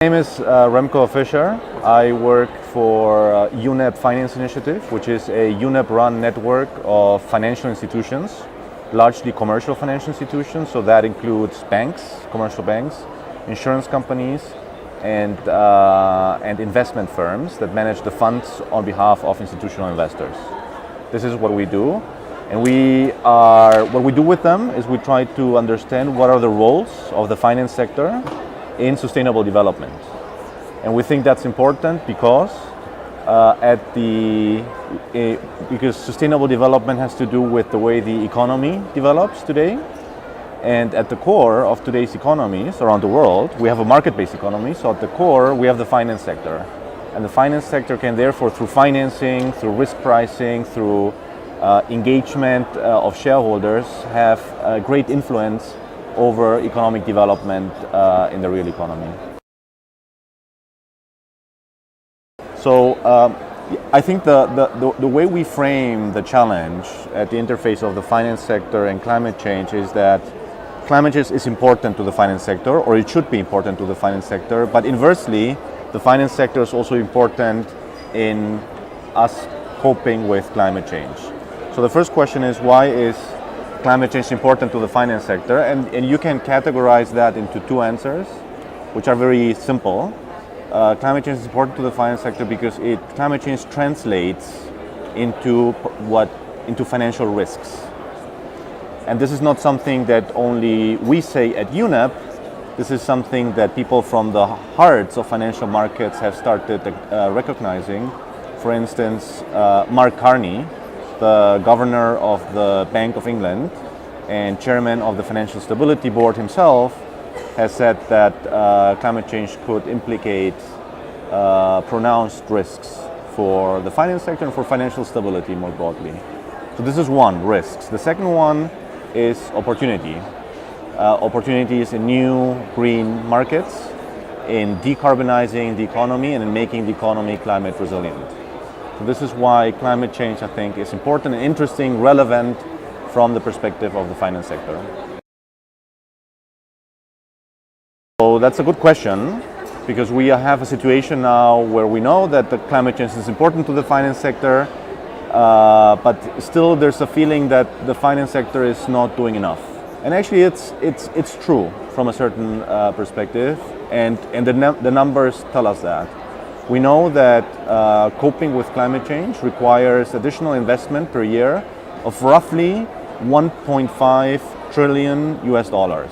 My name is Remko Fishcher. I work for UNEP Finance Initiative, which is a UNEP-run network of financial institutions, largely commercial financial institutions. So that includes banks, commercial banks, insurance companies, and investment firms that manage the funds on behalf of institutional investors. This is what we do. And what we do with them is we try to understand what are the roles of the finance sector in sustainable development. And we think that's important because because sustainable development has to do with the way the economy develops today. And at the core of today's economies around the world, we have a market-based economy. So at the core, we have the finance sector. And the finance sector can therefore, through financing, through risk pricing, through engagement of shareholders, have a great influence over economic development in the real economy. So I think the way we frame the challenge at the interface of the finance sector and climate change is that climate change is important to the finance sector, or it should be important to the finance sector, but inversely, the finance sector is also important in us coping with climate change. So the first question is, why is climate change important to the finance sector? And you can categorize that into two answers, which are very simple. Climate change is important to the finance sector because climate change translates into financial risks. And this is not something that only we say at UNEP. This is something that people from the hearts of financial markets have started recognizing. For instance, Mark Carney, the governor of the Bank of England and chairman of the Financial Stability Board himself, has said that climate change could implicate pronounced risks for the finance sector and for financial stability more broadly. So this is one, risks. The second one is opportunity. Opportunities in new green markets, in decarbonizing the economy and in making the economy climate resilient. So this is why climate change, I think, is important and interesting, relevant from the perspective of the finance sector. So that's a good question, because we have a situation now where we know that the climate change is important to the finance sector, but still there's a feeling that the finance sector is not doing enough. And actually it's true from a certain perspective, and the numbers tell us that. We know that coping with climate change requires additional investment per year of roughly 1.5 trillion US dollars.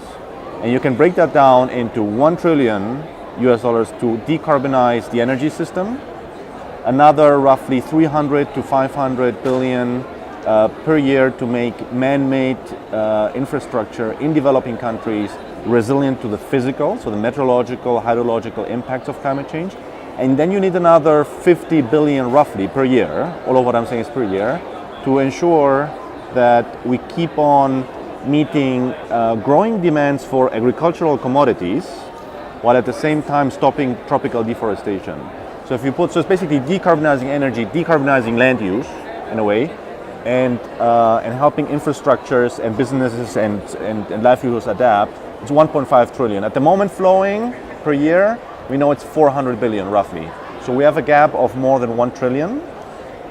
And you can break that down into $1 trillion US dollars to decarbonize the energy system, another roughly 300 to 500 billion per year to make man-made infrastructure in developing countries resilient to the physical, so the meteorological, hydrological impacts of climate change. And then you need another 50 billion roughly per year, all of what I'm saying is per year, to ensure that we keep on meeting growing demands for agricultural commodities, while at the same time stopping tropical deforestation. So it's basically decarbonizing energy, decarbonizing land use in a way, and helping infrastructures and businesses and livelihoods adapt. It's 1.5 trillion. At the moment flowing per year, we know it's 400 billion roughly. So we have a gap of more than 1 trillion.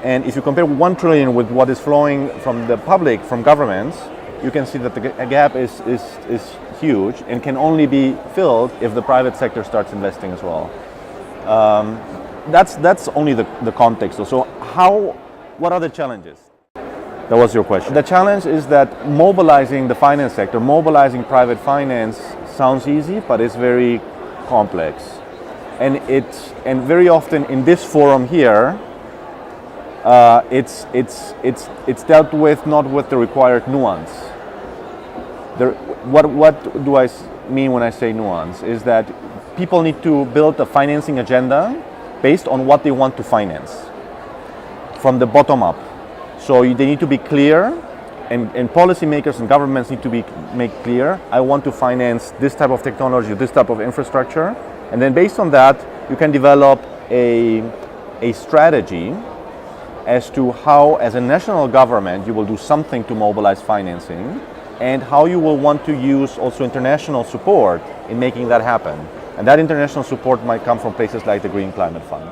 And if you compare 1 trillion with what is flowing from the public, from governments, you can see that the gap is huge and can only be filled if the private sector starts investing as well. That's only the context. So what are the challenges? That was your question. The challenge is that mobilizing the finance sector, mobilizing private finance sounds easy, but it's very complex. And very often in this forum here, it's dealt with not with the required nuance. What do I mean when I say nuance? Is that people need to build a financing agenda based on what they want to finance from the bottom up. So they need to be clear, and policymakers and governments need to make clear, I want to finance this type of technology, this type of infrastructure. And then based on that, you can develop a strategy as to how, as a national government, you will do something to mobilize financing, and how you will want to use also international support in making that happen. And that international support might come from places like the Green Climate Fund.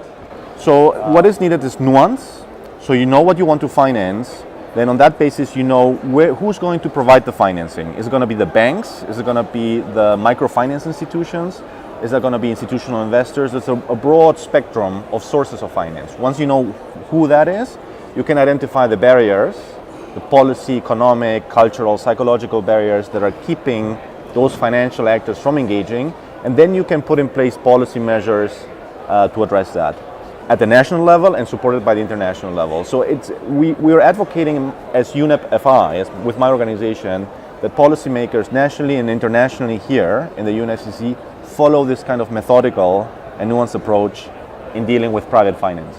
So what is needed is nuance. So you know what you want to finance. Then on that basis, you know who's going to provide the financing. Is it going to be the banks? Is it going to be the microfinance institutions? Is it going to be institutional investors? It's a broad spectrum of sources of finance. Once you know who that is, you can identify the barriers, the policy, economic, cultural, psychological barriers that are keeping those financial actors from engaging, and then you can put in place policy measures to address that at the national level and supported by the international level. So we are advocating as UNEP FI, with my organization, that policymakers nationally and internationally here in the UNFCCC follow this kind of methodical and nuanced approach in dealing with private finance.